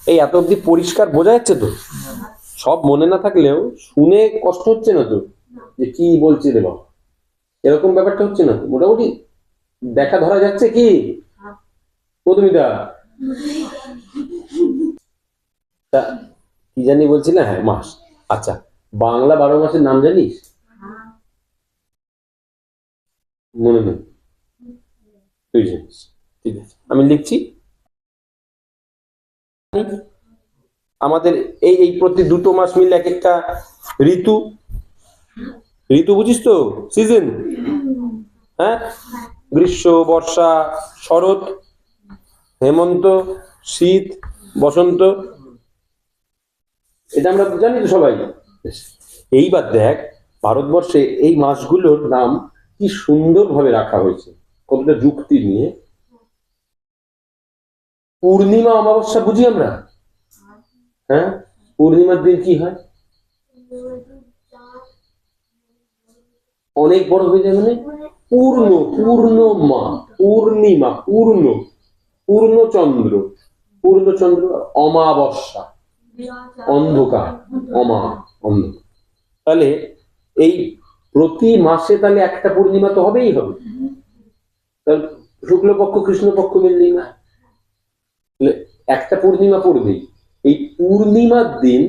এই এত অব্দি পরিষ্কার বোঝা যাচ্ছে তো? সব মনে না থাকলেও শুনে কষ্ট হচ্ছে না তো যে কি বলছে রে বাবা, এরকম ব্যাপারটা হচ্ছে না তো? মোটামুটি দেখা ধরা যাচ্ছে কি মধুমিতা? তা কি জানি বলছি না, হ্যাঁ মাস। আচ্ছা, বাংলা 12 মাসের নাম জানিস? মনে নেই? তুই জানিস, ঠিক আছে আমি লিখছি। আমাদের এই এই প্রতি দুটো মাস মিলে এক একটা ঋতু। ঋতু বুঝিস তো? সিজন। হ্যাঁ, গ্রীষ্ম, বর্ষা, শরৎ, হেমন্ত, শীত, বসন্ত, এটা আমরা জানি তো সবাই। এইবার দেখ ভারতবর্ষে এই মাসগুলোর নাম কি সুন্দরভাবে রাখা হয়েছে, কতটা যুক্তি নিয়ে। পূর্ণিমা অমাবস্যা বুঝি আমরা? হ্যাঁ, পূর্ণিমার দিন কি হয়? অনেক বড় হয়ে যায় মানে পূর্ণ, পূর্ণমা, পূর্ণিমা, পূর্ণ, পূর্ণচন্দ্র, পূর্ণচন্দ্র, অমাবস্যা, অন্ধকার, অন্ধকার। তাহলে এই প্রতি মাসে তাহলে একটা পূর্ণিমা তো হবেই হবে। তাহলে শুক্লপক্ষ কৃষ্ণপক্ষ মিললেই না, একটা পূর্ণিমা পড়বেই। এই পূর্ণিমার দিন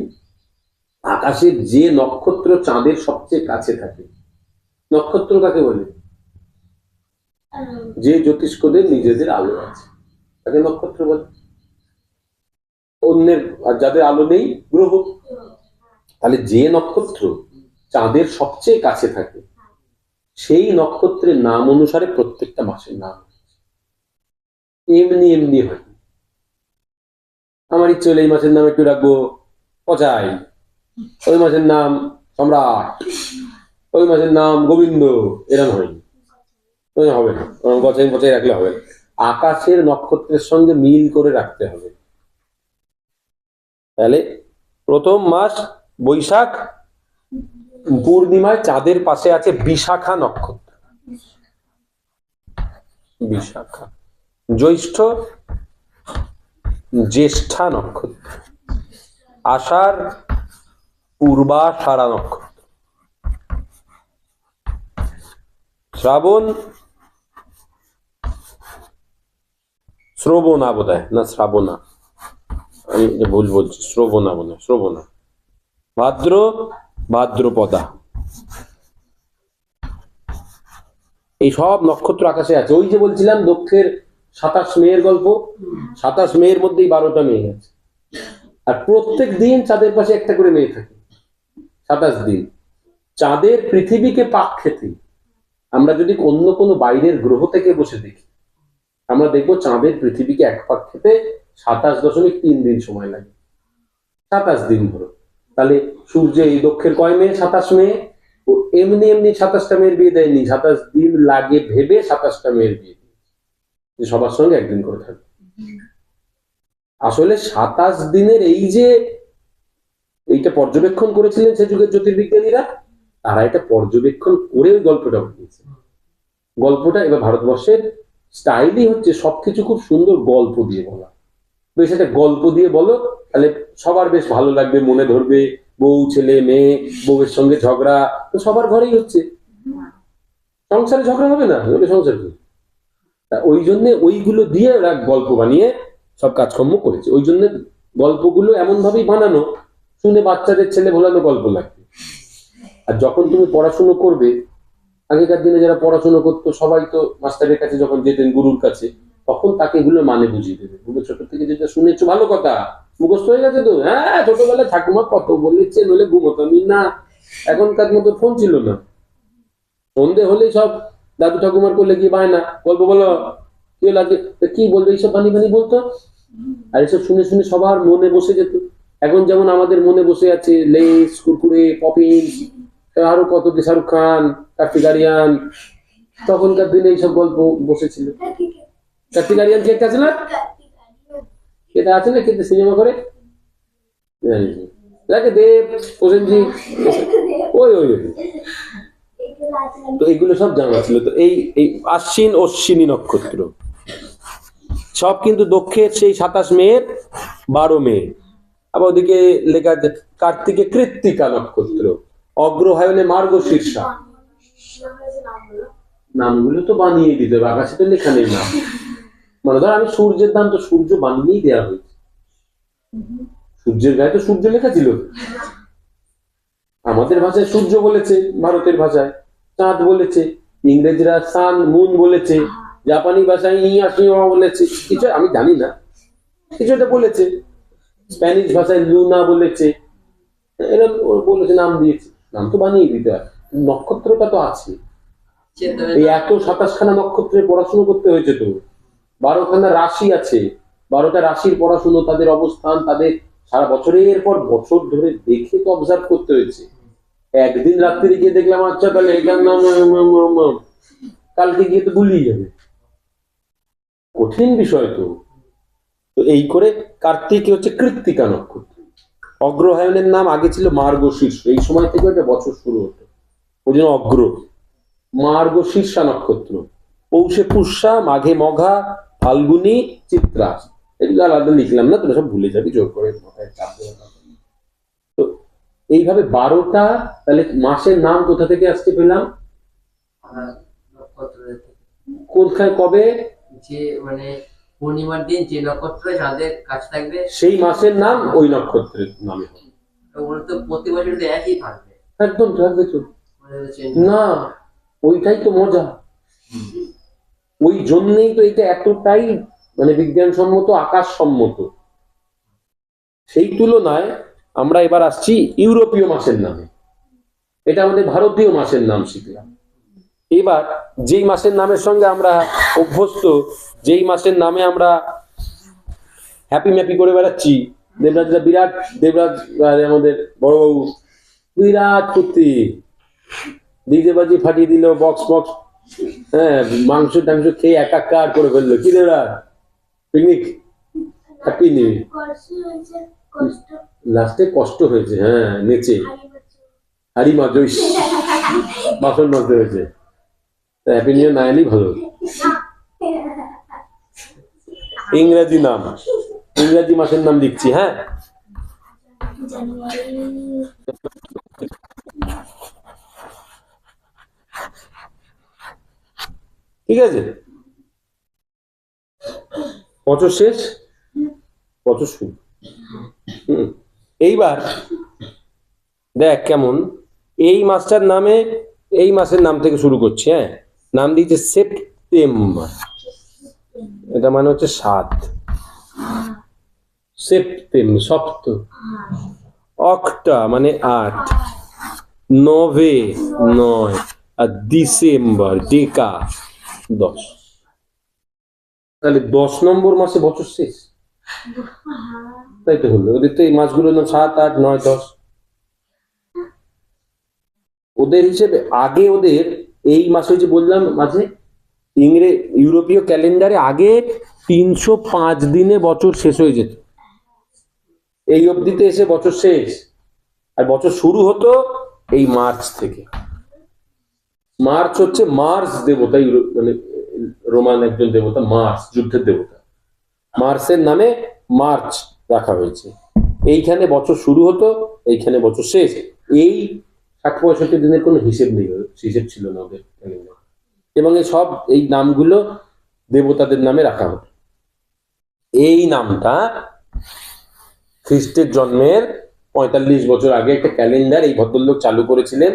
আকাশের যে নক্ষত্র চাঁদের সবচেয়ে কাছে থাকে, নক্ষত্র কাকে বলে? যে জ্যোতিষ্কদের নিজেদের আলো আছে তাকে নক্ষত্র বলে। অন্যের আর যাদের আলো নেই গ্রহ। তাহলে যে নক্ষত্র চাঁদের সবচেয়ে কাছে থাকে সেই নক্ষত্রের নাম অনুসারে প্রত্যেকটা মাসের নাম। এমনি এমনি হয়। আমার ইচ্ছে হলে এই মাসের নাম একটু রাখবো পচাই, ওই মাসের নাম সম্রাট, ওই মাসের নাম গোবিন্দ, এরকম হয়নি, হবে না। পচাই পচাই রাখলে হবে না, আকাশের নক্ষত্রের সঙ্গে মিল করে রাখতে হবে। তাহলে প্রথম মাস বৈশাখ, পূর্ণিমায় চাঁদের পাশে আছে বিশাখা নক্ষত্র, বিশাখা। জ্যৈষ্ঠ জ্যেষ্ঠা নক্ষত্র, আষাঢ় পূর্বাষাঢ়া নক্ষত্র, শ্রাবণ শ্রবণা বোধহয়, না শ্রাবণা, আমি ভুল বলছি, শ্রবণা বোধ হয়, শ্রবণা। ভাদ্র ভাদ্রপদা। এই সব নক্ষত্র আকাশে আছে। ওই যে বলছিলাম দক্ষের 27 মেয়ের গল্প, 27 মেয়ের মধ্যেই 12টা মেয়ে আছে, আর প্রত্যেক দিন চাঁদের পাশে একটা করে মেয়ে থাকে। 27 দিন চাঁদের পৃথিবীকে পাক খেতে। আমরা যদি অন্য কোনো বাইরের গ্রহ থেকে বসে দেখি, আমরা দেখবো চাঁদের পৃথিবীকে এক পাক খেতে 27.3 দিন সময় লাগে। 27 দিন ধরো। তাহলে সূর্য এই দক্ষের কয় মেয়ে? 27 মেয়ে। ও এমনি এমনি 27টা মেয়ের বিয়ে দেয়নি, 27 দিন লাগে ভেবে 27টা মেয়ের বিয়ে দিয়েছে, সবার সঙ্গে একদিন করে থাকবে। আসলে 27 দিনের এই যে এইটা পর্যবেক্ষণ করেছিলেন সে যুগের জ্যোতির্বিজ্ঞানীরা, তারা এটা পর্যবেক্ষণ করে ওই গল্পটা বানিয়েছে। গল্পটা এবার ভারতবর্ষের স্টাইলই হচ্ছে সবকিছু খুব সুন্দর গল্প দিয়ে বলা। বেশ একটা গল্প দিয়ে বলো, তাহলে সবার বেশ ভালো লাগবে, মনে ধরবে। বউ ছেলে মেয়ে, বউয়ের সঙ্গে ঝগড়া তো সবার ঘরেই হচ্ছে, সংসারে ঝগড়া হবে না, সংসার কি? ওই জন্য ওইগুলো দিয়ে ওরা গল্প বানিয়ে সব কাজকর্ম করেছে। ওই জন্য গল্পগুলো এমন ভাবেই বানানো, শুনে বাচ্চাদের ছেলে ভোলানো গল্প লাগবে। আর যখন তুমি পড়াশুনো করবে, আগেকার দিনে যারা পড়াশুনো করতো সবাই তো মাস্টারের কাছে যখন যেতেন, গুরুর কাছে, তখন তাকে এগুলো মানে বুঝিয়ে দেবে। ছোট থেকে যেটা শুনেছো ভালো কথা, মুখস্থ হয়ে গেছে তো, হ্যাঁ ছোটবেলায় ঠাকুমা কত বলেছে, নইলে ঘুমোতামই না। এখনকার মতো ফোন ছিল না, সন্ধে হলেই সব দাদু ঠাকুমার কোলে গিয়ে বায়না, গল্প বলো, কি লাগে, কি বলবে, এইসব বানি বানি বলতো। আর এসব শুনে শুনে সবার মনে বসে যেত। এখন যেমন আমাদের মনে বসে আছে লেস, কুরকুরে, পপিন, আরো কত কি, শাহরুখ খান, কার্তিক আরিয়ান। তখনকার দিনে এইসব গল্প বসেছিল। কার্তিক আরিয়ান কি একটা আছে না, এটা আছে না, কিন্তু সিনেমা করে দেব, প্রসেনজিৎ, ওই ওই ওই। তো এইগুলো সব জানা ছিল। তো এই এই আশ্বিন অশ্বিনী নক্ষত্র সব কিন্তু দক্ষের সেই 27 মেয়ের 12 মে। আবার ওদিকে লেখা আছে কার্তিকে কৃত্তিকা নক্ষত্র, অগ্রহায়ণে মার্গশীর্ষা। নামগুলো তো বানিয়ে দিতে হবে, আকাশে তো লেখা নেই নাম। মানে ধর আমি সূর্যের নাম তো সূর্য বানিয়েই দেওয়া হয়েছে, সূর্যের গায়ে তো সূর্য লেখা ছিল। আমাদের ভাষায় সূর্য বলেছে, ভারতের ভাষায় চাঁদ বলেছে, ইংরেজরা সান মুন বলেছে, জাপানি ভাষায় ইয়াশিমা বলেছে, কিছু আমি জানি না, কিছু একটা বলেছে, স্প্যানিশ ভাষায় লুনা বলেছে, এরা বলেছে, নাম দিয়েছে, নাম তো বানিয়ে দিতে হয়। নক্ষত্রটা তো আছে, এই এত 27খানা নক্ষত্রের পড়াশুনো করতে হয়েছে তো, 12খানা রাশি আছে, 12টা রাশির পড়াশুনো, তাদের অবস্থান, তাদের সারা বছরের পর বছর ধরে দেখে তো অবজার্ভ করতে হয়েছে। একদিন রাত্রি গিয়ে দেখলাম আচ্ছা তাহলে এটার নাম, কালকে গিয়ে তো ভুলিয়ে যাবে, কঠিন বিষয় তো। তো এই করে কার্তিক হচ্ছে কৃত্তিকা নক্ষত্র, অগ্রহায়ণের নাম আগে ছিল মার্গশীর্ষ, এই সময় থেকে একটা বছর শুরু হতো, ওই জন্য অগ্র। মার্গশীর্ষা নক্ষত্র, পৌষে পুষ্যা, মাঘে মঘা, ফাল্গুনি, চিত্রা। এগুলো আলাদা লিখলাম না, তোরা সব ভুলে যাবি, জোর করে মাথায় চাপ দেওয়া। তো এইভাবে 12টা, তাহলে মাসের নাম কোথা থেকে আসতে পেলাম, কোথায় কবে, যে মানে পূর্ণিমার দিন যে নক্ষত্র যাদের কাছ থাকবে সেই মাসের নাম ওই নক্ষত্রের নামে হবে। ওগুলো তো প্রতি বছর তো একই থাকবে, একদম থাকবে তো মানে না, ওইটাই তো মজা, ওই জন্যই তো এটা এতটাই মানে বিজ্ঞানসম্মত, আকাশসম্মত। সেই তুলনায় আমরা এবার আসছি ইউরোপীয় মাসের নামে, এটা আমাদের ভারতীয় মাসের নাম শিখলাম। এবার যেই মাসের নামের সঙ্গে আমরা অভ্যস্ত, যেই মাসের নামে আমরা হ্যাপি ম্যাপি করে বেড়াচ্ছি, দেবরাজরা বিরাট, দেবরাজ আমাদের বড়বাবু বিরাট ফুর্তি, ডিজে বাজি ফাটিয়ে দিল, বক্স বক্স, হ্যাঁ, মাংস টাংস খেয়ে একাকার করে ফেললো। কি দেবরাজ পিকনিক, হ্যাপি নিউ লাস্টে কষ্ট হয়েছে, হ্যাঁ নেচে হারি মাজইস বাসন মাজতে হয়েছে, হ্যাপি নিউ না এলেই ভালো। ইংরেজি নাম, ইংরেজি মাসের নাম লিখছি, হ্যাঁ। ঠিক আছে, বছর শেষ, বছর শুরু। এইবার দেখ কেমন, এই মাসটার নামে, এই মাসের নাম থেকে শুরু করছি, হ্যাঁ, নাম দিয়েছে সেপ্টেম্বর, এটা মানে হচ্ছে 7, সেপ্টেম্বর সপ্ত, অক্টা মানে 8, নভে 9, আর ডিসেম্বর ডেকা 10। তাহলে 10 নম্বর মাসে বছর শেষ, তাই তো হলো। ওদের তো এই মাসগুলো 7, 8, 9, 10, ওদের হিসেবে আগে ওদের এই মাসে যে বললাম মাঝে ইউরোপীয় ক্যালেন্ডারে আগে 305 দিনে বছর শেষ হয়ে যেত, এই অবধিতে এসে বছর শেষ, আর বছর শুরু হতো এই মার্চ থেকে। মার্চ হচ্ছে মার্স দেবতা, মানে রোমান একজন দেবতা, মার্স যুদ্ধের দেবতা, মার্সের নামে মার্চ রাখা হয়েছে। এইখানে বছর শুরু হতো, এইখানে বছর শেষ। এই 60-65 দিনের কোনো হিসেব নেই, হিসেব ছিল না ওদের, এবং এই সব এই নামগুলো দেবতাদের নামে রাখা হতো। এই নামটা খ্রিস্টের জন্মের 45 বছর আগে একটা ক্যালেন্ডার এই ভদ্রলোক চালু করেছিলেন,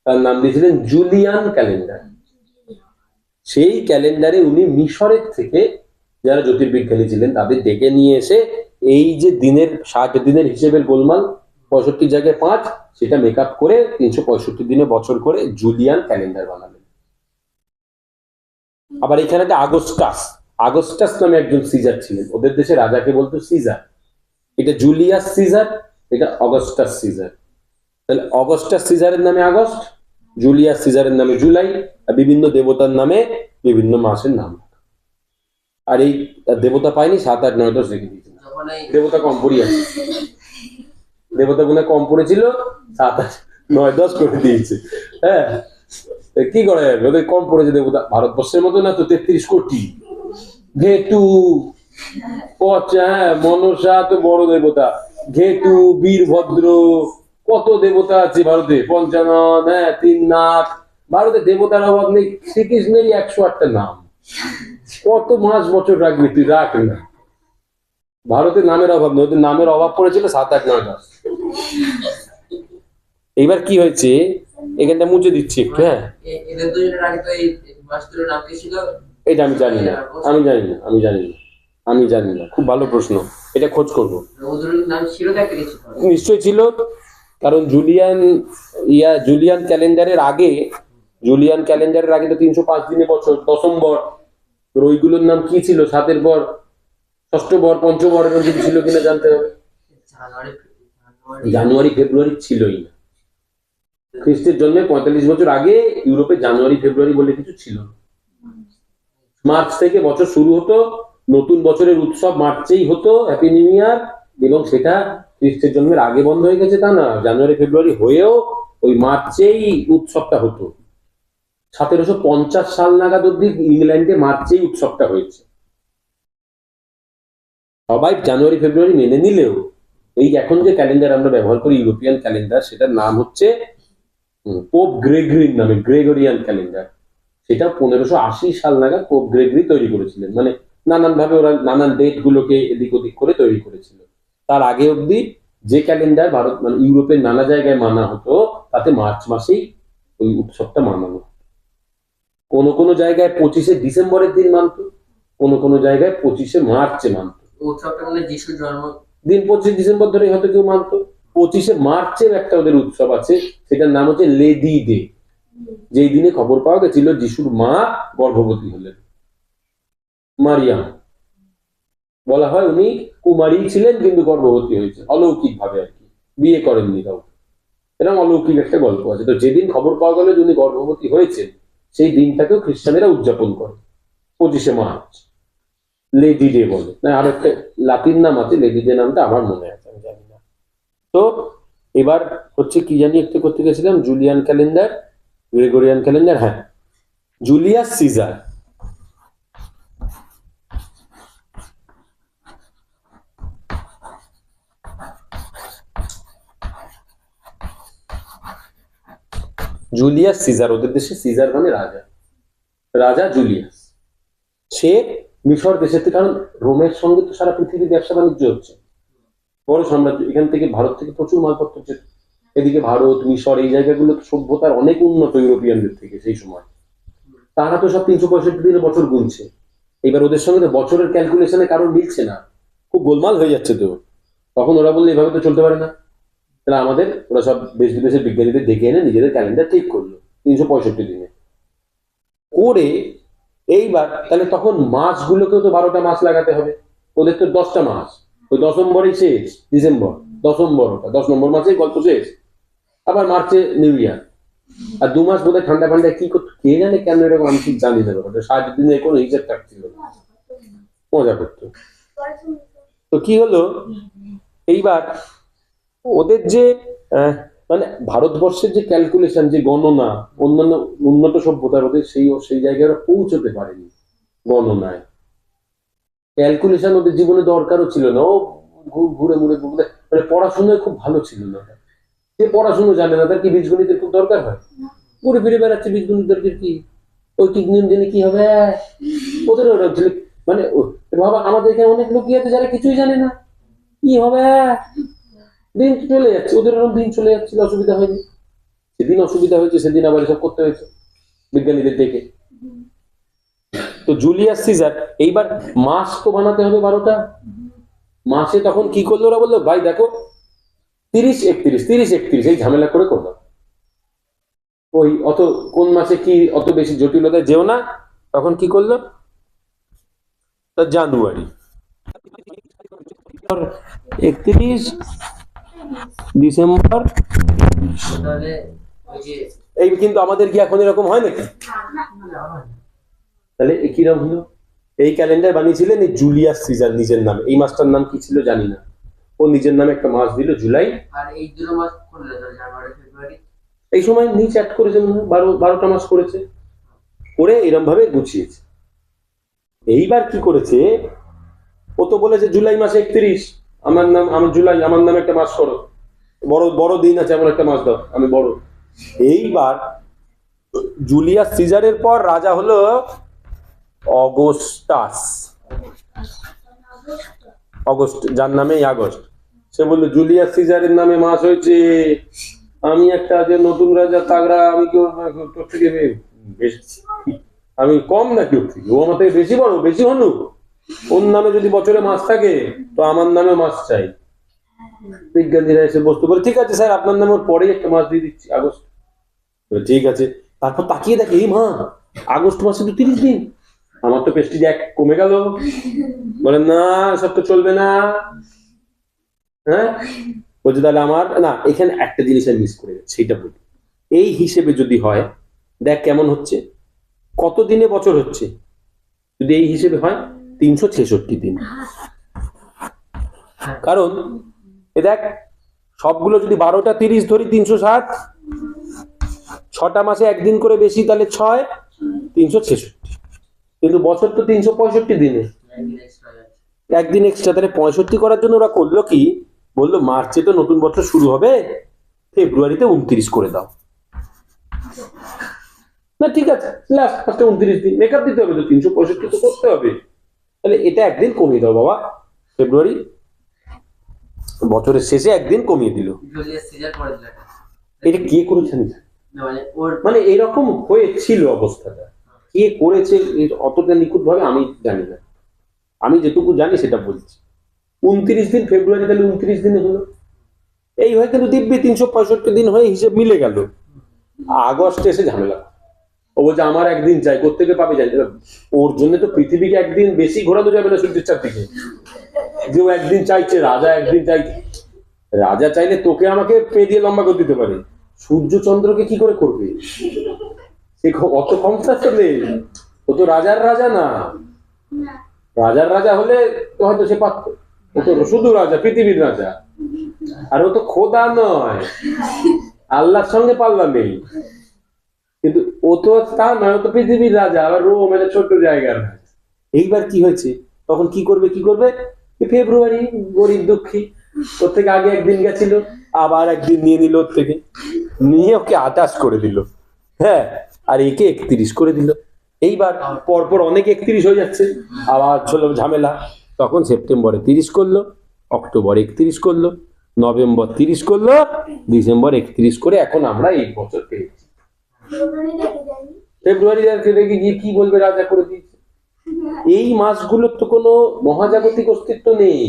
তার নাম দিয়েছিলেন জুলিয়ান ক্যালেন্ডার। সেই ক্যালেন্ডারে উনি মিশরের থেকে যারা জ্যোতির্বিজ্ঞানী ছিলেন তাদের ডেকে নিয়ে এসে এই যে দিনের 60 দিনের হিসেবের গোলমাল, 65 জায়গায় 5, সেটা মেকআপ করে 365 দিনে বছর করে জুলিয়ান ক্যালেন্ডার বানালেন। আবার এখানে একটা আগস্টাস, আগস্টাস নামে একজন সিজার ছিলেন, ওদের দেশে রাজাকে বলতো সিজার, এটা জুলিয়াস সিজার, এটা অগাস্টাস সিজার। তাহলে অগাস্টাস সিজারের নামে আগস্ট, জুলিয়াস সিজারের নামে জুলাই, আর বিভিন্ন দেবতার নামে বিভিন্ন মাসের নাম। আর এই দেবতা পাইনি 7, 8, 9, 10 রেখে দিয়েছিল, দেবতা কম পড়ি আছে, দেবতা গুলো কম পড়েছিল, 7, 8, 9, 10 করে দিয়েছে। হ্যাঁ, কি করা যাবে, ওদের কম পড়েছে দেবতা, ভারতবর্ষের মতো না তো 33 কোটি, যেহেতু হ্যাঁ, মনসা তো বড় দেবতা, ঘেটু, বীরভদ্র, কত দেবতা আছে ভারতে, পঞ্চানন, হ্যাঁ, তিন নাথ। ভারতে দেবতার অভাব নেই, শ্রীকৃষ্ণেরই 108টা নাম। কত মাস বছর রাখবি তুই, রাখ না। ভারতের নামের অভাব নেই, ওদের নামের অভাব পড়েছিল 7, 8, 9 মাস। এইবার কি হয়েছে, এখানটা মুছে দিচ্ছি একটু, হ্যাঁ। এদের দুজনের আগে তো এই মাস্টারের নাম কি ছিল? এটা আমি জানি না, আমি জানি না, আমি জানি না, আমি জানি না। খুব ভালো প্রশ্ন, এটা খোঁজ করবো। ওদের নাম ছিল না একটা কিছু? নিশ্চয় ছিল, কারণ জুলিয়ান ক্যালেন্ডারের আগে তো 305 দিনে বছর, দশম্বর। ওইগুলোর নাম কি ছিল? 7-এর পর ষষ্ঠবর, পঞ্চবর, এরকম কিছু ছিল কিনা জানতে হবে। জানুয়ারি ফেব্রুয়ারি ছিলই না। খ্রিস্টের জন্মে 45 বছর আগে ইউরোপে জানুয়ারি ফেব্রুয়ারি বলে কিছু ছিল না। মার্চ থেকে বছর শুরু হতো, নতুন বছরের উৎসব মার্চেই হতো, হ্যাপি নিউ ইয়ার। এবং সেটা খ্রিস্টের জন্মের আগে বন্ধ হয়ে গেছে তা না, জানুয়ারি ফেব্রুয়ারি হয়েও ওই মার্চেই উৎসবটা হতো। 1750 সাল নাগাদ অব্দি ইংল্যান্ডে মার্চেই উৎসবটা হয়েছে। সবাই জানুয়ারি ফেব্রুয়ারি মেনে নিলেও এই এখন যে ক্যালেন্ডার আমরা ব্যবহার করি, ইউরোপিয়ান ক্যালেন্ডার, সেটার নাম হচ্ছে পোপ গ্রেগরির নামে, গ্রেগরিয়ান ক্যালেন্ডার। সেটা 1580 সাল নাগাদ পোপ গ্রেগরি তৈরি করেছিলেন। মানে নানান ভাবে ওরা নানান ডেট গুলোকে এদিক ওদিক করে তৈরি করেছিল। তার আগে অব্দি যে ক্যালেন্ডার ভারত মানে ইউরোপের নানা জায়গায় মানা হতো, তাতে মার্চ মাসেই ওই উৎসবটা মানানো। কোনো কোনো জায়গায় 25শে ডিসেম্বরের দিন মানতো, কোনো কোনো জায়গায় 25শে মার্চে মানতো। উৎসবটা মানে যিশুর জন্ম দিন 25 ডিসেম্বর ধরে হয়তো কেউ মানতো। 25শে মার্চের একটা ওদের উৎসব আছে, সেটার নাম হচ্ছে লেডি ডে। যেই দিনে খবর পাওয়া গেছিল যিশুর মা গর্ভবতী হলেন, মারিয়াম। বলা হয় উনি কুমারী ছিলেন কিন্তু গর্ভবতী হয়েছে অলৌকিক ভাবে আর কি, বিয়ে করেননি কাউকে। এরকম অলৌকিক একটা গল্প আছে। তো যেদিন খবর পাওয়া গেল যে উনি গর্ভবতী হয়েছেন, সেই দিনটাকেও খ্রিস্টানেরা উদযাপন করে 25শে মার্চ, লেডি ডে বলে। না, আর একটা লাতিন নাম আছে, লেডি ডে নামটা আমার মনে আছে, আমি জানি না। তো এবার হচ্ছে কি জানি একটু করতে গেছিলাম, জুলিয়ান ক্যালেন্ডার, গ্রেগরিয়ান ক্যালেন্ডার, হ্যাঁ। জুলিয়াস সিজার, জুলিয়াস সিজার, ওদের দেশে সিজার মানে রাজা, রাজা জুলিয়াস। সে মিশর দেশের থেকে, কারণ রোমের সঙ্গে তো সারা পৃথিবীর ব্যবসা বাণিজ্য হচ্ছে, বড় সাম্রাজ্য। এখান থেকে ভারত থেকে প্রচুর মালপত্র হচ্ছে। এদিকে ভারত, মিশর, এই জায়গাগুলো সভ্যতার অনেক উন্নত ইউরোপিয়ানদের থেকে সেই সময়। তারা তো সব 365 দিনে বছর গুনছে। এবার ওদের সঙ্গে তো বছরের ক্যালকুলেশনে কারোর মিলছে না, খুব গোলমাল হয়ে যাচ্ছে। তো তখন ওরা বললে এভাবে তো চলতে পারে না। তাহলে ওরা সব দেশ বিদেশের বিজ্ঞানীদের ডেকে এনে নিজেদের ক্যালেন্ডার ঠিক করলো 365 দিনে করে। এইবার তাহলে তখন মাসগুলোকেও তো 12টা মাস লাগাতে হবে। ওদের তো 10টা মাস, ওই দশম্বরই শেষ, ডিসেম্বর, দশম্বর, ওটা 10 নম্বর মাসে গল্প শেষ। আবার মার্চে নিউ ইয়ার। আর 2 মাস বোধহয় ঠান্ডা ফান্ডা কি করতো কে জানে, কেন এরকম, আমি ঠিক জানি না ব্যাপারটা। 60 দিনের কোনো হিসেব থাকছিল না, মজা করতো। তো কি হলো এইবার, ওদের যে মানে ভারতবর্ষের যে ক্যালকুলেশন, যে গণনা, অন্যান্য উন্নত সভ্যতার ওদের সেই জায়গায় ওরা পৌঁছতে পারেনি গণনায়। ক্যালকুলেশন ওদের জীবনে দরকারও ছিল না। ও ঘুরে ঘুরে মানে পড়াশোনায় খুব ভালো ছিল না। সে পড়াশুনো জানে না, তার কি বীজগণিতের খুব দরকার হয়? ঘুরে ফিরে বেড়াচ্ছে, বীজগণিত দরকার কি? ঐকিক নিয়ম জেনে কি হবে? ওদের ওরা মানে বাবা, আমাদের এখানে অনেক লোকই আছে যারা কিছুই জানে না, কি হবে? দিন চলে যাচ্ছে, ওদের ওরকম দিন চলে যাচ্ছিল, অসুবিধা হয়নি। সেদিন অসুবিধা হয়েছে, সেদিন আবার এসব করতে হয়েছে বিজ্ঞানীদের ডেকে। তো জুলিয়াস সিজার, এইবার মাস তো বানাতে হবে 12টা মাসে। তখন কি করলো ওরা, বললো ভাই দেখো 30-31 এই ঝামেলা করে করলাম। ওই অত কোন মাসে কি অত বেশি জটিলতা যেও না। তখন কি করলো, জানুয়ারি 31 ডিসেম্বর। তাহলে ওই যে এই কিন্তু আমাদের কি এখন এরকম হয় নাকি? তাহলে কিরকম হলো? এই ক্যালেন্ডার বানিয়েছিলেন এই জুলিয়াস সিজার নিজের নামে। এই মাসটার নাম কি ছিল জানি না, ও নিজের নামে একটা মাস দিল, জুলাই। আর এই দুটো মাস করলে জানুয়ারি ফেব্রুয়ারি এই সময় নিচে অ্যাড করেছে, 12টা মাস করেছে, করে এরকম ভাবে গুছিয়েছে। এইবার কি করেছে, ও তো বলেছে জুলাই মাসে 31, আমি জুলাই, আমার নামে একটা মাস করো, বড় বড় দিন আছে এমন একটা মাস দাও, আমি বড়। এইবার জুলিয়াস সিজারের পর রাজা হলো অগস্টাস, অগস্ট, যার নামে আগস্ট। সে বললো জুলিয়াস সিজারের নামে মাস হয়েছে, আমি একটা যে নতুন রাজা তাগড়া, আমি কেউ তোর থেকে বেশি, আমি কম নাকি ওর থেকে? ও আমার থেকে বেশি বড়, বেশি হনু। ওর নামে যদি বছরে মাস থাকে তো আমার নামে মাস চাই। বিজ্ঞানীরা এসে বসতে বলে ঠিক আছে স্যার, আপনার নামে ওর পরেই একটা মাস দিয়ে দিচ্ছি, আগস্ট। বলে, ঠিক আছে। তারপর তাকিয়ে দেখে এই মা, আগস্ট মাসে তো 30 দিন, আমার তো পেস্টিজ এক কমে গেল। বলেন না, সব তো চলবে না। হ্যাঁ, বলছে তাহলে আমার না, এখানে একটা জিনিস আমি মিস করে যাচ্ছি, সেইটা বলি। এই হিসেবে যদি হয়, দেখ কেমন হচ্ছে, কত দিনে বছর হচ্ছে, যদি এই হিসেবে হয় 366 দিন। কারণ এ দেখ, সবগুলো যদি 12টা 30 ধরি, 360, 6টা মাসে একদিন করে বেশি, তাহলে 6, 366। কিন্তু বছর তো 365 দিনে, একদিন এক্সট্রা, তাহলে 65 করার জন্য ওরা করলো কি, বললো মার্চে তো নতুন বছর শুরু হবে, ফেব্রুয়ারিতে 29 করে দাও। না ঠিক আছে, লাস্ট ফার্স্টে 29 দিন মেকআপ দিতে হবে, তো 365 তো করতে হবে, তাহলে এটা একদিন কমিয়ে দাও বাবা, ফেব্রুয়ারি, বছরের শেষে একদিন কমিয়ে দিল। জুলিয়াস সিজার করে দিল এটা। এটা কে করেছেন? মানে ওর মানে এরকম হয়েছিল অবস্থাটা, কে করেছে অতটা নিখুঁত ভাবে আমি জানি না, আমি যেটুকু জানি সেটা বলছি। 29 দিন ফেব্রুয়ারি, তাহলে 29 দিনে হলো, এই হয় কিন্তু দিব্যি 365 দিন হয়ে হিসেব মিলে গেল। আগস্টে এসে ঝামেলা, ও বলছে আমার একদিন চাই, কোত্থেকে পাবে জানি না। ওর জন্য তো পৃথিবীকে একদিন বেশি ঘোরানো যাবে না সূর্যের চারদিকে, যে ও একদিন চাইছে, রাজা একদিন চাইছে। রাজা চাইলে তোকে আমাকে পে দিয়ে লম্বা করে দিতে পারে, সূর্য চন্দ্রকে কি করে করবে? সে অত ক্ষমতা নেই, ও তো রাজার রাজা না। রাজার রাজা হলে তো হয়তো সে পারত, ও তো শুধু রাজা, পৃথিবীর রাজা, আর ও তো খোদা নয়, আল্লাহর সঙ্গে পাল্লা নেই। কিন্তু ও তো তা নয়, ও তো পৃথিবীর রাজা, আবার রোম একটা ছোট্ট জায়গার। এইবার কি হয়েছে, তখন কি করবে, ফেব্রুয়ারি, গরিব দুঃখী, ওর থেকে আগে একদিন গেছিল, আবার একদিন নিয়ে নিল ওর থেকে, নিয়ে ওকে 28 করে দিল। হ্যাঁ, আর একে 31 করে দিল। এইবার পরপর অনেক 31 হয়ে যাচ্ছে, আবার চলো ঝামেলা। তখন সেপ্টেম্বরে 30 করলো, অক্টোবর 31 করলো, নভেম্বর 30 করলো, ডিসেম্বর 31 করে এখন আমরা এই বছর পেয়েছি। ফেব্রুয়ারি রেখে গিয়ে কি বলবে রাজা করে দিয়েছে। এই মাসগুলোর তো কোনো মহাজাগতিক অস্তিত্ব নেই,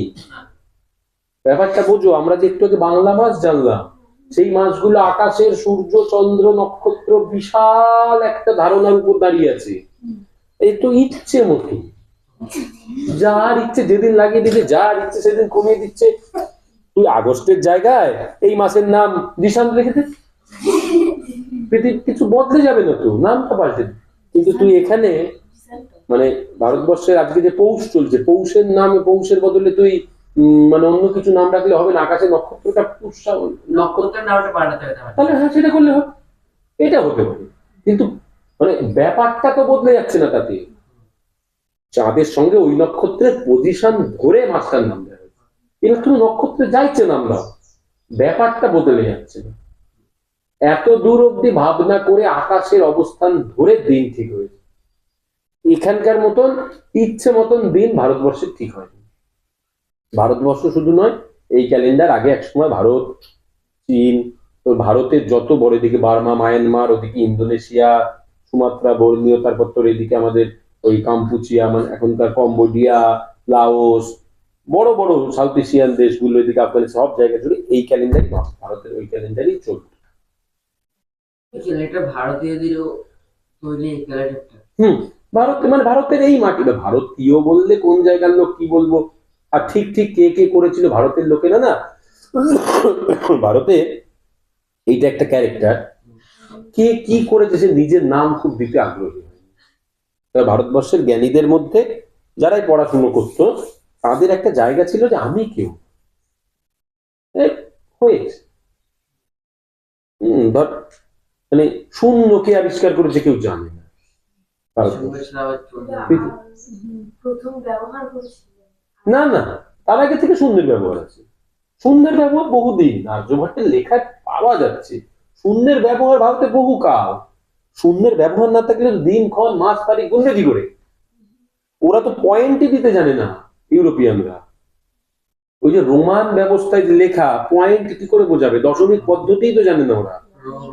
ব্যাপারটা বোঝো। আমরা যে একটু আগে বাংলা মাস জানলাম, সেই মাসগুলো আকাশের সূর্য চন্দ্র নক্ষত্র বিশাল একটা ধারণার উপর দাঁড়িয়ে আছে। এই তো ইচ্ছে মতো যার ইচ্ছে যেদিন লাগিয়ে দিচ্ছে, যার ইচ্ছে সেদিন কমিয়ে দিচ্ছে। তুই আগস্টের জায়গায় এই মাসের নাম ডিসেম্বর রেখে দে, পৃথিবী কিছু বদলে যাবে না, তো নামটা পাল্টে। কিন্তু তুই এখানে মানে ভারতবর্ষের আজকে যে পৌষ চলছে, পৌষের নামে, পৌষের বদলে তুই মানে অন্য কিছু নাম রাখলে হবে না, আকাশে নক্ষত্রটা নক্ষত্রের নামটা পাল্টাতে হবে, তাহলে হ্যাঁ সেটা করলে হবে, এটা হতে পারে। কিন্তু মানে ব্যাপারটা তো বদলে যাচ্ছে না, তাতে চাঁদের সঙ্গে ওই নক্ষত্রের পজিশন ধরে মাসটার নাম দেওয়া হয়েছে। এবার তুমি নক্ষত্রে যাইছে নাম দাও, ব্যাপারটা বদলে যাচ্ছে না। এত দূর অব্দি ভাবনা করে আকাশের অবস্থান ধরে দিন ঠিক হয়েছে। এখানকার মতন ইচ্ছে মতন দিন ভারতবর্ষে ঠিক হয়নি। ভারতবর্ষ শুধু নয়, এই ক্যালেন্ডার আগে একসময় ভারত, চীন, তো ভারতের যত বড়, এদিকে বার্মা, মায়ানমার, ওদিকে ইন্দোনেশিয়া, সুমাত্রা, বর্নিও, তারপর তোর এদিকে আমাদের ওই কাম্পুচিয়া, মানে এখনকার কম্বোডিয়া, লাওস, বড় বড় সাউথ এশিয়ান দেশগুলো, এদিকে আফগানিস্তান, সব জায়গা জুড়ে এই ক্যালেন্ডারই, ভারতের ওই ক্যালেন্ডারই চলত। এটা ভারতীয়দেরও তৈরি এই ক্যালেন্ডারটা। ভারত মানে ভারতের এই মাটিটা, ভারতীয় বললে কোন জায়গার লোক কি বলবো। আর ঠিক ঠিক কে কে করেছিল ভারতের লোকেরা না, ভারতে এইটা একটা ক্যারেক্টার, কে কি করেছে সে নিজের নাম খুব দিতে আগ্রহী হয়। ভারতবর্ষের জ্ঞানীদের মধ্যে যারাই পড়াশুনো করতো, তাদের একটা জায়গা ছিল যে আমি কেউ হয়েছে। ধর মানে শূন্য কে আবিষ্কার করেছে কেউ জানে না। প্রথম ব্যবহার করেছিল না না, তার আগে থেকে শূন্যের ব্যবহার আছে। শূন্যের ব্যবহার বহুদিন আর্যভট্টের লেখায় পাওয়া যাচ্ছে। শূন্যের ব্যবহার ভারতে বহু কাল। শূন্যের ব্যবহার না থাকলে দিন ক্ষণ মাস তারিখ গুনবে কি করে? ওরা তো পয়েন্টই দিতে জানে না ইউরোপিয়ানরা। ওই যে রোমান ব্যবস্থায় যে লেখা, পয়েন্ট কি করে বোঝাবে? দশমিক পদ্ধতিই তো জানে না ওরা।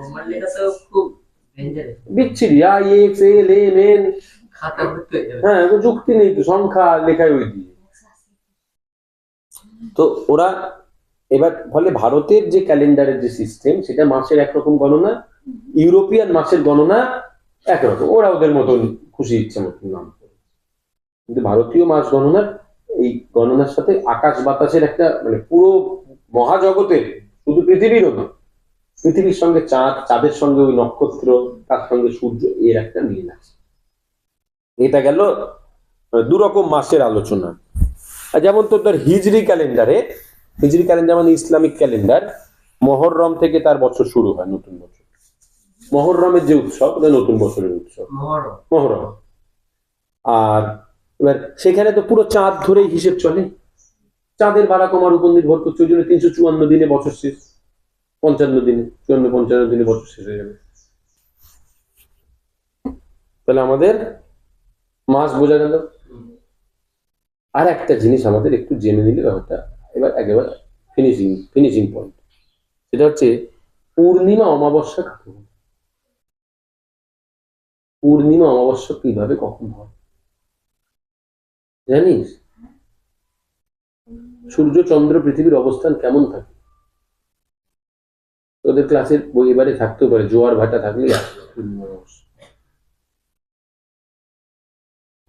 রোমান লেখা তো খুব ডেঞ্জারাস, বিচ্ছিরি, I X L M N, খাতা ভর্তি হয়ে যাবে। হ্যাঁ, কোনো যুক্তি নেই তো, সংখ্যা লেখায় ওই দিয়ে। তো ওরা এবার ফলে ভারতের যে ক্যালেন্ডারের যে সিস্টেম, সেটা মাসের একরকম গণনা, ইউরোপিয়ান মাসের গণনা একরকম, ওরা ওদের মতন খুশি ইচ্ছে মতন নাম করে। কিন্তু ভারতীয় মাস গণনার এই গণনার সাথে আকাশ বাতাসের একটা মানে পুরো মহাজগতের, শুধু পৃথিবীরও না, পৃথিবীর সঙ্গে চাঁদ, চাঁদের সঙ্গে ওই নক্ষত্র, তার সঙ্গে সূর্য, এর একটা মিল আছে। এটা গেল দুরকম মাসের আলোচনা। আর যেমন তোর ধর হিজরি ক্যালেন্ডারে, হিজরি ক্যালেন্ডার মানে ইসলামিক ক্যালেন্ডার, মহররম থেকে তার বছর শুরু হয়, নতুন বছর। মহররমের যে উৎসব, ওটা নতুন বছরের উৎসব, মহরম। মহরম। আর এবার সেখানে তো পুরো চাঁদ ধরেই হিসেব চলে। চাঁদের বাড়া কমার উপর নির্ভর করছে, ওই জন্য 354 দিনে বছর শেষ, 55 দিনে, 54-55 দিনে বছর শেষ হয়ে যাবে। তাহলে আমাদের মাস বোঝা গেল। আর একটা জিনিস আমাদের একটু জেনে নিলে ব্যাপারটা এবার একেবারে ফিনিশিং পয়েন্ট, সেটা হচ্ছে পূর্ণিমা অমাবস্যা কাকে বলে? পূর্ণিমা অমাবস্যা কিভাবে কখন হয় জানিস? সূর্য চন্দ্র পৃথিবীর অবস্থান কেমন থাকে? তোদের ক্লাসের বই এবারে থাকতেও পারে, জোয়ার ভাটা থাকলেই আসবে পূর্ণিমা অমাবস্যা।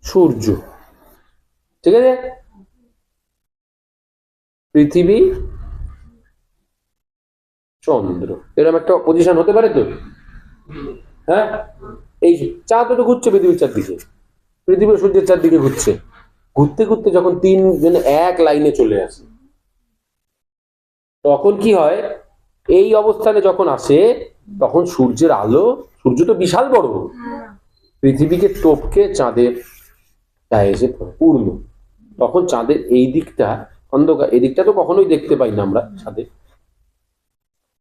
সূর্য, ঠিক আছে, পৃথিবী, চন্দ্র, এরকম একটা পজিশন হতে পারে তো। হ্যাঁ, এই চাঁদ তো ঘুরছে পৃথিবীর চারদিকে, পৃথিবী সূর্যের চারদিকে ঘুরছে। ঘুরতে ঘুরতে যখন তিনজন এক লাইনে চলে আসে, তখন কি হয়? এই অবস্থানে যখন আসে, তখন সূর্যের আলো, সূর্য তো বিশাল বড়, পৃথিবীকে টপকে চাঁদের গায়ে এসে পড়ে পূর্ণ। তখন চাঁদের এই দিকটা অন্ধকার, এই দিকটা তো কখনোই দেখতে পাই না আমরা চাঁদে।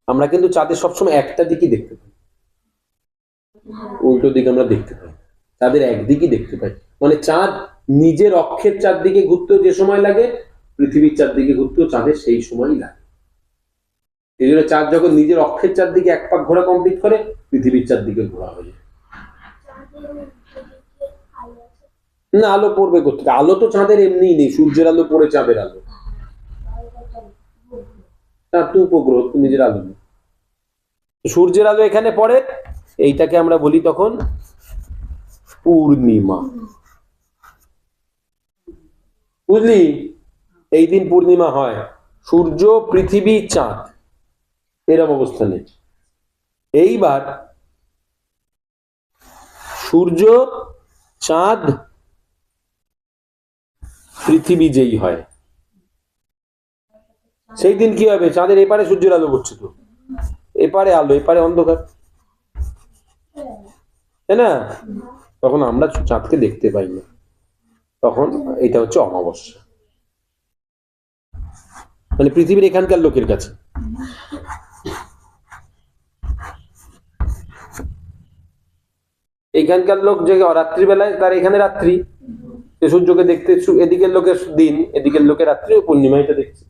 আমরা কিন্তু চাঁদের সবসময় একটা দিকই দেখতে পাই, উল্টো দিক আমরা দেখতে পাই। চাঁদের একদিকই দেখতে পাই, মানে চাঁদ নিজের অক্ষের চারদিকে ঘুরতেও যে সময় লাগে, পৃথিবীর চারদিকে ঘুরতেও চাঁদের সেই সময়ই লাগে। এই জন্য চাঁদ যখন নিজের অক্ষের চারদিকে এক পাক ঘোরা কমপ্লিট করে, পৃথিবীর চারদিকে ঘোরা হয়ে যায়। না, আলো পড়বে কোথেকে? আলো তো চাঁদের এমনিই নেই, সূর্যের আলো পড়ে চাঁদের আলো। চাঁদ তো উপগ্রহ, তো নিজের আলো নেই। সূর্যের আলো এখানে পড়ে, এইটাকে আমরা বলি তখন পূর্ণিমা। বুঝলি? এই দিন পূর্ণিমা হয়, সূর্য, পৃথিবী, চাঁদ এরম অবস্থানে। এইবার সূর্য, চাঁদ, পৃথিবী যেই হয়, সেই দিন কি হবে? চাঁদের এপারে সূর্যের আলো পড়ছে, তো এপারে আলো, এপারে অন্ধকার, তাই না? তখন আমরা চাঁদকে দেখতে পাই না, তখন এটা হচ্ছে অমাবস্যা। মানে পৃথিবীর এখানকার লোকের কাছে। এখানকার লোক যে রাত্রিবেলায়, তার এখানে রাত্রি, সূর্যকে দেখতে, এদিকের লোকের দিন, এদিকের লোকের রাত্রি, ও পূর্ণিমা এটা দেখছে।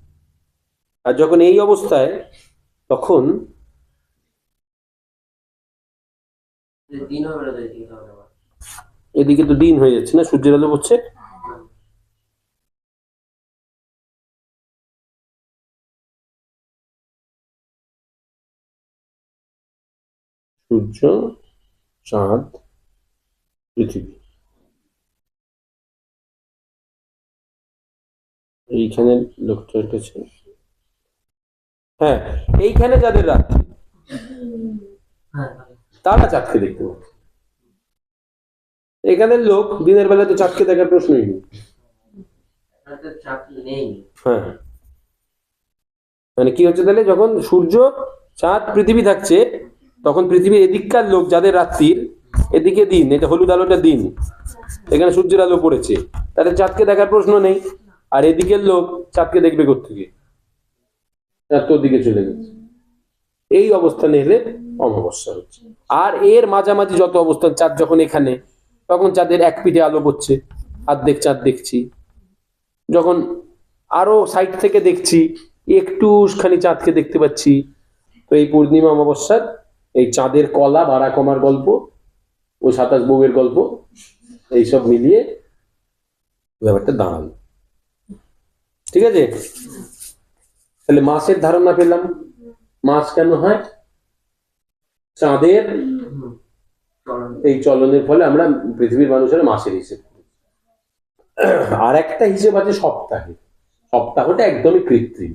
আর যখন এই অবস্থায়, তখন দিন হবে না, দিন হবে না। এদিকে তো দিন হয়ে যাচ্ছে না, সূর্যের আলো পড়ছে। সূর্য, চাঁদ, পৃথিবী, এইখানে লোকটার কাছে, হ্যাঁ, এইখানে যাদের রাত্রি, হ্যাঁ, তারা চাঁদকে দেখতে পাচ্ছে। এখানের লোক দিনের বেলা তো চাঁদকে দেখার প্রশ্নই নেই। এটা তো চাপ নেই। হ্যাঁ, মানে কি হচ্ছে তাহলে, যখন সূর্য, চাঁদ, পৃথিবী থাকছে, তখন পৃথিবীর এদিককার লোক যাদের রাত্রির, এদিকে দিন, এটা হলুদ আলোটা দিন, এখানে সূর্যের আলো পড়েছে, তাদের চাঁদকে দেখার প্রশ্ন নেই। আর এদিকের লোক চাঁদকে দেখবে কোত্থেকে, চাঁদ তো ওদিকে চলে গেছে। এই অবস্থানে এলে অমাবস্যা হচ্ছে। আর এর মাঝামাঝি যত অবস্থান, চাঁদ যখন এখানে, তখন চাঁদের এক পিঠে আলো পড়ছে, অর্ধেক চাঁদ দেখছি। যখন আরো সাইড থেকে দেখছি, একটুখানি চাঁদকে দেখতে পাচ্ছি। তো এই পূর্ণিমা অমাবস্যার এই চাঁদের কলা বাড়া কমার গল্প, ও 27 বউয়ের গল্প, এইসব মিলিয়ে ব্যাপারটা দাঁড়ালো। ঠিক আছে, তাহলে মাসের ধারণা পেলাম। মাস কেন হয়? চাঁদের এই চলনের ফলে আমরা পৃথিবীর মানুষেরা মাসের হিসেব করি। আর একটা হিসেব আছে সপ্তাহে। সপ্তাহটা একদমই কৃত্রিম,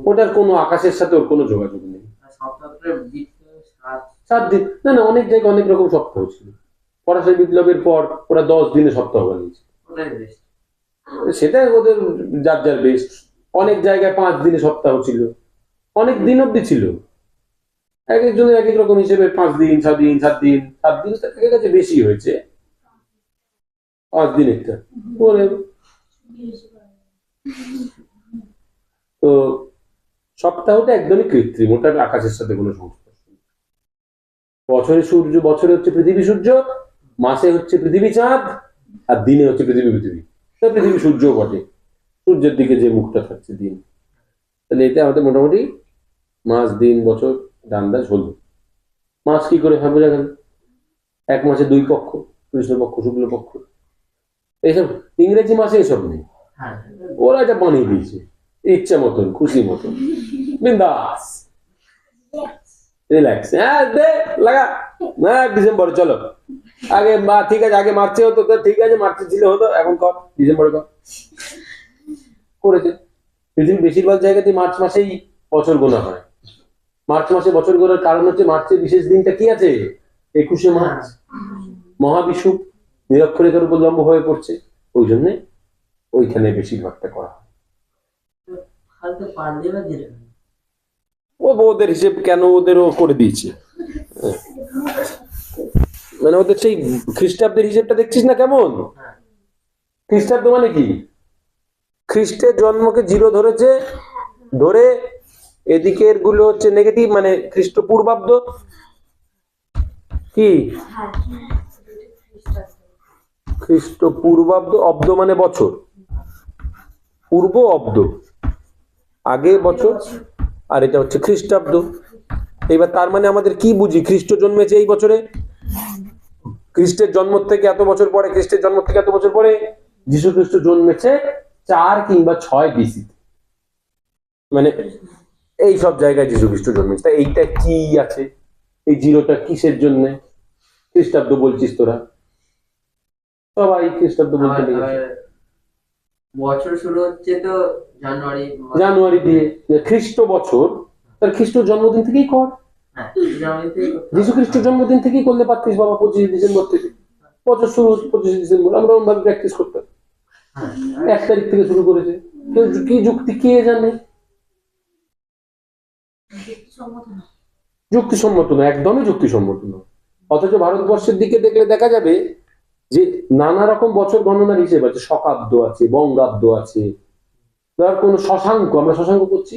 ওটার কোনো আকাশের সাথে ওর কোনো যোগাযোগ নেই। 7 দিন না, না, অনেক জায়গায় অনেক রকম সপ্তাহ ছিল। ফরাসি বিপ্লবের পর ওরা 10 দিনে সপ্তাহ বানিয়েছে, সেটা ওদের যার যার বেস্ট। অনেক জায়গায় 5 দিনে সপ্তাহ ছিল, অনেক দিন অব্দি ছিল। এক একজনের এক এক রকম হিসেবে 5 দিন, 6 দিন, 7 দিন। 7 দিন তাদের কাছে বেশি হয়েছে, 5 দিন একটা। তো সপ্তাহটা একদমই কৃত্রিম, ওটার আকাশের সাথে কোনো সংস্পর্শ নেই। বছরে সূর্য, বছরে হচ্ছে পৃথিবী সূর্য, মাসে হচ্ছে পৃথিবী চাঁদ, আর দিনে হচ্ছে পৃথিবী পৃথিবী। পৃথিবী সূর্যও বটে, সূর্যের দিকে যে মুখটা থাকছে দিন। তাহলে এটা আমাদের মোটামুটি মাস, দিন, বছর আন্দাজ হলো। মাস কি করে হয় বোঝা গেল? এক মাসে 2 পক্ষ, কৃষ্ণপক্ষ, শুক্লপক্ষ। এইসব ইংরেজি মাসে এসব নেই, ওরা এটা বানিয়ে দিয়েছে ইচ্ছা মতন, খুশি মতন, বিন্দাস, রিল্যাক্স। হ্যাঁ, দে লাগা, হ্যাঁ ডিসেম্বর চলো। আগে ঠিক আছে, আগে মার্চে হতো, তো ঠিক আছে মার্চে ছিল হতো, এখন কর ডিসেম্বরে কর। করেছে পৃথিবীর বেশিরভাগ জায়গাতে মার্চ মাসেই বছর গোনা হয়। মার্চ মাসে বছর গোনার কারণ হচ্ছে মার্চের বিশেষ দিনটা কি আছে? 21শে মার্চ, মহাবিষুব, নিরক্ষরেখার উপর লম্ব হয়ে পড়ছে, ওই জন্যে ওইখানে বেশিরভাগটা করা হয়। ও ওদের হিসেব কেন ওদেরও করে দিয়েছে, মানে ওদের সেই খ্রিস্টাব্দের হিসেবটা দেখছিস না কেমন? খ্রিস্টাব্দ মানে কি? খ্রিস্টের জন্মকে 0 ধরেছে, ধরে এদিকের গুলো হচ্ছে নেগেটিভ, মানে খ্রিস্টপূর্বাব্দ। কি খ্রিস্টপূর্বাব্দ? অব্দ মানে বছর, পূর্ব অব্দ, আগে বছর, আর এটা হচ্ছে খ্রিস্টাব্দ। এবার তার মানে আমাদের কি বুঝি? খ্রিস্ট জন্মেছে এই বছরে, খ্রিস্টের জন্ম থেকে এত বছর পরে, খ্রিস্টের জন্ম থেকে এত বছর পরে যীশু খ্রিস্ট জন্মেছে 4 কিংবা 6 BC, মানে এই সব জায়গায় যীশু খ্রিস্ট জন্মেছে। তা এইটা কি আছে, এই 0টা কিসের জন্য? খ্রিস্টাব্দ বলছিস তোরা, সবাই খ্রিস্টাব্দ বলতে লেগেছে। বছর শুরু হচ্ছে তো জানুয়ারি দিয়ে, খ্রিস্ট বছর, তার খ্রিস্ট জন্মদিন থেকেই কর। যীশু খ্রিস্টের জন্মদিন থেকেই করলে পারতিস বাবা, 25 ডিসেম্বর থেকে। বছর শুরু 25 ডিসেম্বর, আমরা ওরকম প্র্যাকটিস করতাম। 1 তারিখ থেকে শুরু করেছে, কি যুক্তি কে জানে? যুক্তিসম্মত না, একদমই যুক্তিসম্মত না। অথচ ভারতবর্ষের দিকে দেখলে দেখা যাবে যে নানা রকম বছর গণনার হিসেব আছে, শকাব্দ আছে, বঙ্গাব্দ আছে, ধর কোন শশাঙ্ক, আমরা শশাঙ্ক করছি,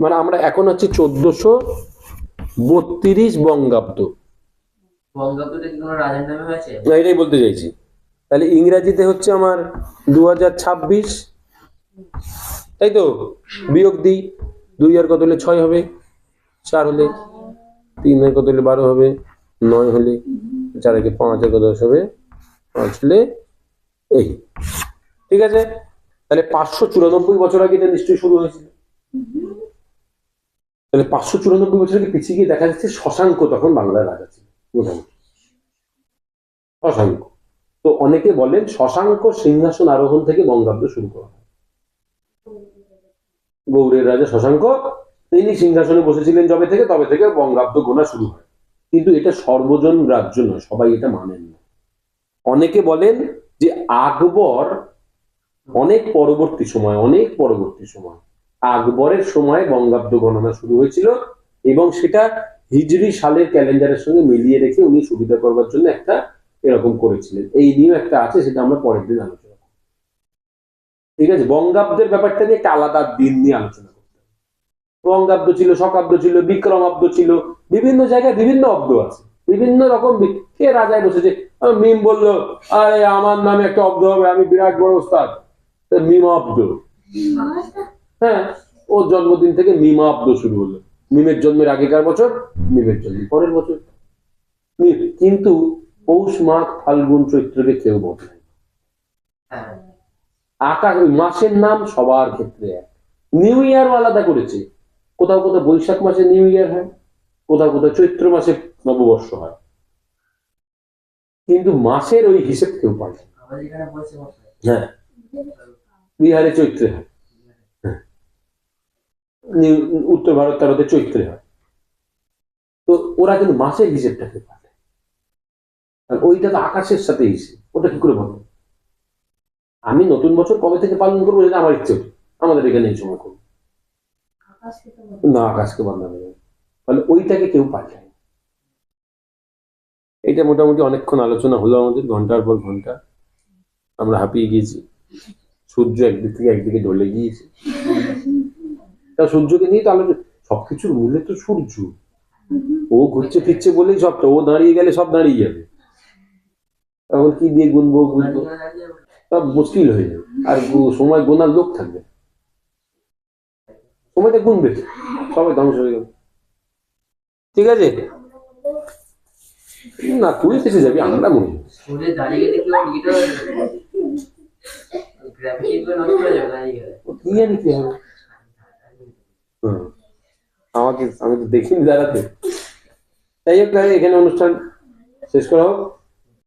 মানে আমরা এখন হচ্ছে 1432 বঙ্গাব্দ। বঙ্গাব্দটা কি কোনো রাজার নামে হয়েছে? না, এটাই বলতে চাইছি। তাহলে ইংরেজিতে হচ্ছে আমার 2026, তাই তো? বিয়োগ দিই, 2 আর কত হলে 6 হবে, 4 হলে 3 আর কত হলে 12 হবে, 9 হলে 4 একে 5 আর কত 10 হবে, 5 হলে এই। ঠিক আছে, তাহলে 594 বছর আগে এটা নিশ্চয়ই শুরু হয়েছিল। তাহলে 594 বছর আগে পিছিয়ে গিয়ে দেখা যাচ্ছে শশাঙ্ক তখন বাংলার রাজা ছিল, শশাঙ্ক। তো অনেকে বলেন শশাঙ্ক সিংহাসন আরোহণ থেকে বঙ্গাব্দ শুরু করা হয়। গৌড়ের রাজা শশাঙ্ক, তিনি সিংহাসনে বসেছিলেন যবে থেকে, তবে থেকে বঙ্গাব্দ গোনা শুরু হয়। কিন্তু এটা সর্বজন রাজ্য নয়, সবাই এটা মানেন না। অনেকে বলেন যে আকবর অনেক পরবর্তী সময়, আকবরের সময় বঙ্গাব্দ গণনা শুরু হয়েছিল, এবং সেটা হিজরি সালের ক্যালেন্ডারের সঙ্গে মিলিয়ে রেখে উনি সুবিধা করবার জন্য একটা এরকম করেছিলেন। এই নিয়েও একটা আছে, সেটা আমরা পরের দিন আলোচনা করব। ঠিক আছে, বঙ্গাব্দের ব্যাপারটা নিয়ে একটা আলাদা দিন নিয়ে আলোচনা করতে হবে। বঙ্গাব্দ ছিল, শকাব্দ ছিল, বিক্রমাব্দ ছিল, বিভিন্ন জায়গায় বিভিন্ন অব্দ আছে, বিভিন্ন রকম কে রাজায় বসেছে। মিম বললো, আরে আমার নামে একটা অব্দ হবে, আমি বিরাট বড় ওস্তাদ, মিম অব্দ। হ্যাঁ, ওর জন্মদিন থেকে মিমাব্দ শুরু হলো। মিমের জন্মের আগেকার বছর, মিমের জন্ম পরের বছর। কিন্তু পৌষ, মাঘ, ফাল্গুন, চৈত্রকে কেউ বদলায়। হ্যাঁ আকাশ, ওই মাসের নাম সবার ক্ষেত্রে এক। নিউ ইয়ারও আলাদা করেছে, কোথাও কোথাও বৈশাখ মাসে নিউ ইয়ার হয়, কোথাও কোথাও চৈত্র মাসে নববর্ষ হয়, কিন্তু মাসের ওই হিসেব কেউ পারে না। আমাদের এখানে বলছে মশাই। হ্যাঁ, বিহারে চৈত্রে হয়, হ্যাঁ, উত্তর ভারত তারতে চৈত্রে হয়। তো ওরা কিন্তু মাসের হিসেবটাকে পারে, আর ওইটা তো আকাশের সাথে হিসেব, ওটা কি করে বলবো? আমি নতুন বছর কবে থেকে পালন করবো এটা আমার ইচ্ছে হতো, আমাদের এখানে এই সময় করবো না, আকাশকে বাঁধানো যাবে, ফলে ওইটাকে কেউ পাল্টায় না। এটা মোটামুটি অনেকক্ষণ আলোচনা হলো আমাদের, ঘন্টার পর ঘন্টা। আমরা হাঁপিয়ে গিয়েছি, সূর্য একদিক থেকে একদিকে ঢলে গিয়েছে। তা সূর্যকে নিয়ে তো আলোচনা, সবকিছুর মূলে তো সূর্য। ও ঘুরছে ফিরছে বলেই সবটা, ও দাঁড়িয়ে গেলে সব দাঁড়িয়ে যাবে। তখন কি দিয়ে গুনবো বুঝবো, সব মুশকিল হয়ে যাবে। আর সময় গোনার লোক থাকবে, সময়টা গুনবে, সবাই ধ্বংস হয়ে যাবে। ঠিক আছে না, তুই ফেসে যাবি, আমরা মনে হয়। স্কুলে দাঁড়িয়ে গেলে কি ওর ইটা গ্র্যাভিটি গুলো নষ্ট হয়ে যাবে দাঁড়িয়ে গেলে। ও কি জানি কি হবে। আমি তো দেখিনি দাঁড়াতে। তাই হোক, এখানে অনুষ্ঠান শেষ করা হোক।